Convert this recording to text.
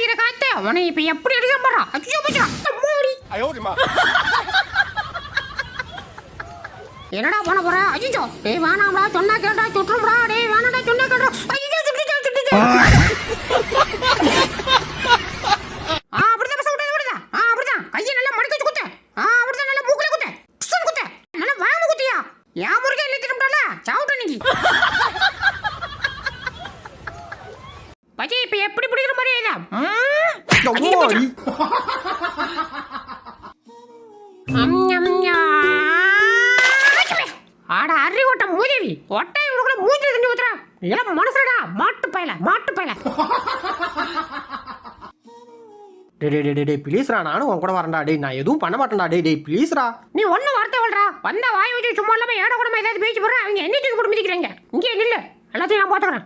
அடிக்கிற காத்து அவனை இப்ப எப்படி அடிக்க போறான்? ஐயோ மச்சா அம்மாடி என்னடா பண்ண போற? ஐயோ டேய் வேணாம்டா சொன்னா கேட்டா சுற்றும்டா. டேய் வேணாம்டா சொன்னா கேட்டா ஐயோ சுட்டுச்சு அப்படிதான் சவுண்ட் வருதா? அப்படிதான் கையை நல்லா மடக்கி வச்சு குத்து. அப்படிதான் நல்லா மூக்குல குத்து. புஷ்ஷன் குத்து. நல்லா வாம குத்தியா? யா முருகே இல்ல சவுண்ட் நீ பஜி இப்ப எப்படி பிடிக்கிற மாதிரி இதா ஆட அரி ஓட்ட மூதேவி ஒட்டை இவனுக்குள்ள மூஞ்சி தண்ணி ஊத்துறா. இளம் மனசுடா மாட்டு பயல டே ப்ளீஸ்ரா நானும் உன் கூட வரேன்டா. டேய் நான் எதுவும் பண்ண மாட்டேன்டா. டேய் ப்ளீஸ்ரா. நீ ஒன்னும் வார்த்தை விடுறா. வந்த வாய் வச்சு சும்மா இல்லாம ஏட கூடமா ஏதாவது பேச்சு போடுற. அவங்க என்ன தூக்கி போட்டு மிதிக்கிறாங்க. இங்கே நில்லு எல்லாத்தையும் நான் பாத்துக்கிறேன்.